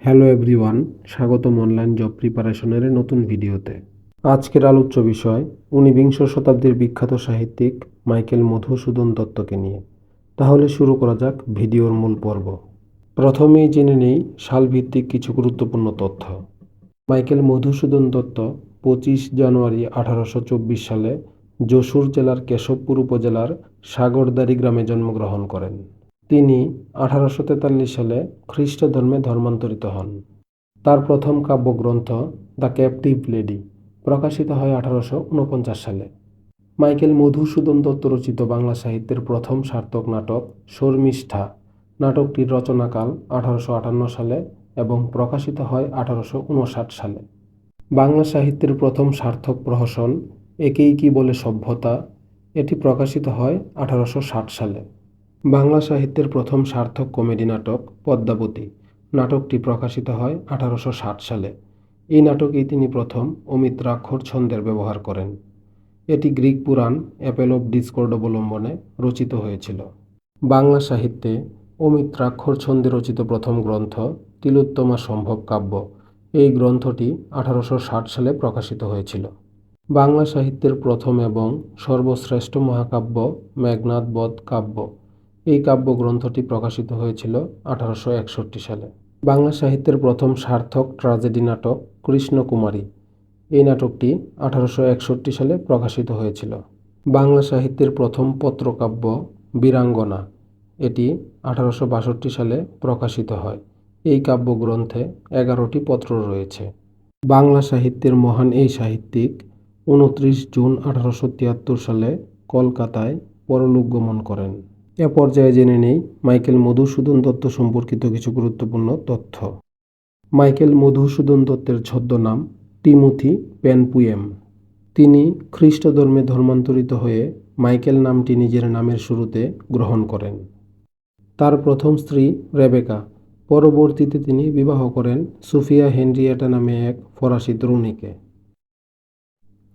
Hello everyone, স্বাগতম online job প্রিপারেশনের নতুন ভিডিওতে। আজকের আলোচ্য বিষয় ঊনবিংশ শতাব্দীর বিখ্যাত সাহিত্যিক মাইকেল মধুসূদন দত্তকে নিয়ে। তাহলে শুরু করা যাক ভিডিওর মূল পর্ব। প্রথমেই জেনে নেই সালভিত্তিক কিছু গুরুত্বপূর্ণ তথ্য। মাইকেল মধুসূদন দত্ত 25 জানুয়ারি 1824 সালে যশোর জেলার কেশবপুর উপজেলার সাগরদাড়ি গ্রামে জন্মগ্রহণ করেন। তিনি 1843 সালে খ্রিস্ট ধর্মে ধর্মান্তরিত হন। তার প্রথম কাব্যগ্রন্থ দ্য ক্যাপটিভ লেডি প্রকাশিত হয় 1849 সালে। মাইকেল মধুসূদন দত্ত রচিত বাংলা সাহিত্যের প্রথম সার্থক নাটক শর্মিষ্ঠা নাটকটির রচনাকাল 1858 সালে এবং প্রকাশিত হয় 1859 সালে। বাংলা সাহিত্যের প্রথম সার্থক প্রহসন একেই কি বলে সভ্যতা, এটি প্রকাশিত হয় 1860 সালে। বাংলা সাহিত্যের প্রথম সার্থক কমেডি নাটক পদ্মাবতী নাটকটি প্রকাশিত হয় 1860 সালে। এই নাটকেই তিনি প্রথম অমিত্রাক্ষর ছন্দের ব্যবহার করেন। এটি Greek Purana Apple of Discord অবলম্বনে রচিত হয়েছিল। বাংলা সাহিত্যে অমিত্রাক্ষর ছন্দে রচিত প্রথম গ্রন্থ তিলোত্তমা সম্ভব কাব্য। এই গ্রন্থটি 1860 সালে প্রকাশিত হয়েছিল। বাংলা সাহিত্যের প্রথম এবং সর্বশ্রেষ্ঠ মহাকাব্য মেঘনাদ বধ কাব্য। এই কাব্যগ্রন্থটি প্রকাশিত হয়েছিল 1861 সালে। বাংলা সাহিত্যের প্রথম সার্থক ট্র্যাজেডি নাটক কৃষ্ণকুমারী। এই নাটকটি 1861 সালে প্রকাশিত হয়েছিল। বাংলা সাহিত্যের প্রথম পত্রকাব্য বীরাঙ্গনা, এটি 1862 সালে প্রকাশিত হয়। এই কাব্যগ্রন্থে 11টি পত্র রয়েছে। বাংলা সাহিত্যের মহান এই সাহিত্যিক 29 জুন 1873 সালে কলকাতায় পরলোক গমন করেন। এ পর্যায়ে জেনে নেই মাইকেল মধুসূদন দত্ত সম্পর্কিত কিছু গুরুত্বপূর্ণ তথ্য। মাইকেল মধুসূদন দত্তের ছদ্মনাম টিমোথি পেনপুয়েম। তিনি খ্রিস্ট ধর্মে ধর্মান্তরিত হয়ে মাইকেল নামটি নিজের নামের শুরুতে গ্রহণ করেন। তার প্রথম স্ত্রী রেবেকা। পরবর্তীতে তিনি বিবাহ করেন সুফিয়া হেনরিয়েটা নামে এক ফরাসি তরুণীকে।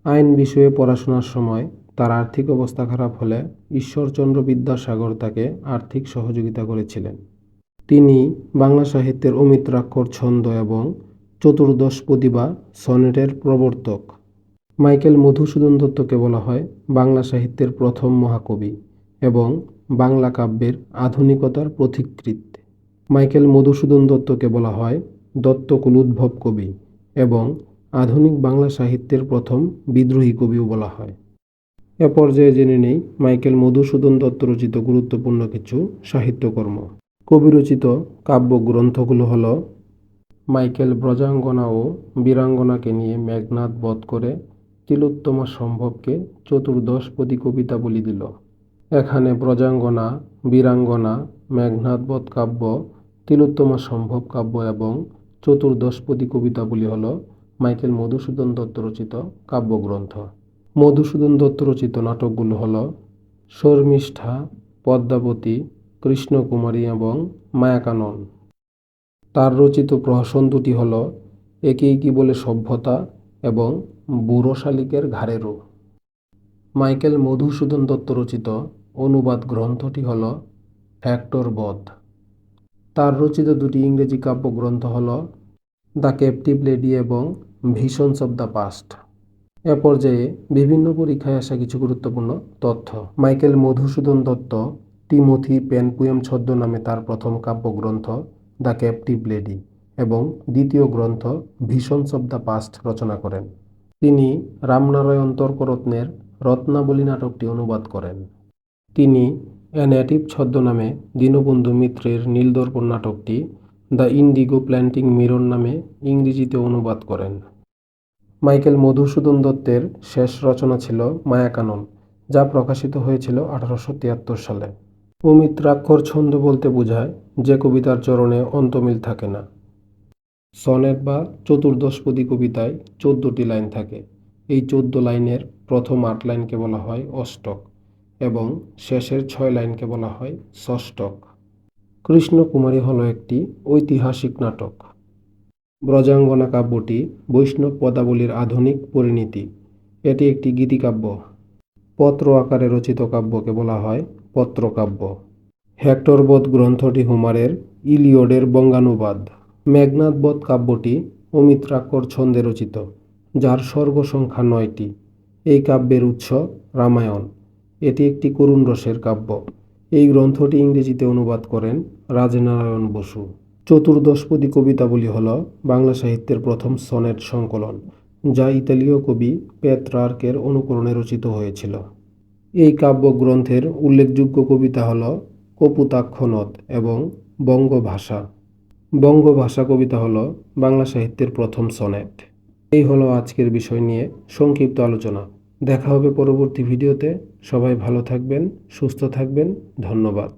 আইন বিষয়ে পড়াশোনার সময় তার আর্থিক অবস্থা খারাপ হলে ঈশ্বরচন্দ্র বিদ্যাসাগর তাকে আর্থিক সহযোগিতা করেছিলেন। তিনি বাংলা সাহিত্যের অমিত্রাক্ষর ছন্দ এবং চতুর্দশপদী বা সনেটের প্রবর্তক। মাইকেল মধুসূদন দত্তকে বলা হয় বাংলা সাহিত্যের প্রথম মহাকবি এবং বাংলা কাব্যের আধুনিকতার পথিকৃৎ। মাইকেল মধুসূদন দত্তকে বলা হয় দত্তকুলোদ্ভব কবি এবং আধুনিক বাংলা সাহিত্যের প্রথম বিদ্রোহী কবিও বলা হয়। এ পর্যায়ে জেনে নেই মাইকেল মধুসূদন দত্ত রচিত গুরুত্বপূর্ণ কিছু সাহিত্যকর্ম। কবিরচিত কাব্যগ্রন্থগুলো হল মাইকেল ব্রজাঙ্গনা ও বীরাঙ্গনাকে নিয়ে মেঘনাদ বধ করে তিলোত্তমা সম্ভবকে চতুর্দশপদী কবিতা বলি দিল। এখানে ব্রজাঙ্গনা, বীরাঙ্গনা, মেঘনাদ বধ কাব্য, তিলোত্তমা সম্ভব কাব্য এবং চতুর্দশপদী কবিতাগুলি হল মাইকেল মধুসূদন দত্ত রচিত কাব্যগ্রন্থ। মধুসূদন দত্ত রচিত নাটকগুলো হল শর্মিষ্ঠা, পদ্মাবতী, কৃষ্ণকুমারী এবং মায়াকানন। তার রচিত প্রহসন দুটি হল একেই কি বলে সভ্যতা এবং বুড়ো শালিকের ঘাড়েরও। মাইকেল মধুসূদন দত্ত রচিত অনুবাদ গ্রন্থটি হল হেক্টর বধ। তার রচিত দুটি ইংরেজি কাব্যগ্রন্থ হল দ্য ক্যাপটিভ লেডি এবং ভিশনস অব দ্য পাস্ট। এ পর্যায়ে বিভিন্ন পরীক্ষায় আসা কিছু গুরুত্বপূর্ণ তথ্য। মাইকেল মধুসূদন দত্ত টিমোথি পেনপুয়েম ছদ্মনামে তার প্রথম কাব্যগ্রন্থ দ্য ক্যাপটিভ লেডি এবং দ্বিতীয় গ্রন্থ ভিশনস অব দ্য পাস্ট রচনা করেন। তিনি রামনারায়ণ তর্করত্নের রত্নাবলী নাটকটি অনুবাদ করেন। তিনি এ নেটিভ ছদ্মনামে দীনবন্ধু মিত্রের নীলদর্পণ নাটকটি দ্য ইন্ডিগো প্ল্যান্টিং মিরর নামে ইংরেজিতে অনুবাদ করেন। মাইকেল মধুসূদন দত্তের শেষ রচনা ছিল মায়াকানন, যা প্রকাশিত হয়েছিল 1873 সালে। অমিত্রাক্ষর ছন্দ বলতে বোঝায় যে কবিতার চরণে অন্তমিল থাকে না। সনেট বা চতুর্দশপদী কবিতায় 14টি লাইন থাকে। এই 14 লাইনের প্রথম 8 লাইনকে বলা হয় অষ্টক এবং শেষের 6 লাইনকে বলা হয় ষষ্ঠক। কৃষ্ণকুমারী হল একটি ঐতিহাসিক নাটক। ব্রজাঙ্গনা কাব্যটি বৈষ্ণব পদাবলীর আধুনিক পরিণতি। এটি একটি গীতিকাব্য। পত্র আকারে রচিত কাব্যকে বলা হয় পত্রকাব্য। হেক্টর বধ গ্রন্থটি হোমারের ইলিয়ডের বঙ্গানুবাদ। মেঘনাদ বধ কাব্যটি অমিত্রাক্ষর ছন্দে রচিত, যার সর্গ সংখ্যা 9টি। এই কাব্যের উৎস রামায়ণ। এটি একটি করুণ রসের কাব্য। এই গ্রন্থটি ইংরেজিতে অনুবাদ করেন রাজনারায়ণ বসু। চতুর্দশপদী কবিতাবলী হল বাংলা সাহিত্যের প্রথম সনেট সংকলন, যা ইতালীয় কবি পেত্রার্কের অনুকরণে রচিত হয়েছিল। এই কাব্যগ্রন্থের উল্লেখযোগ্য কবিতা হল কপোতাক্ষ নদ এবং বঙ্গভাষা। বঙ্গভাষা কবিতা হল বাংলা সাহিত্যের প্রথম সনেট। এই হলো আজকের বিষয় নিয়ে সংক্ষিপ্ত আলোচনা। দেখা হবে পরবর্তী ভিডিওতে। সবাই ভালো থাকবেন, সুস্থ থাকবেন। ধন্যবাদ।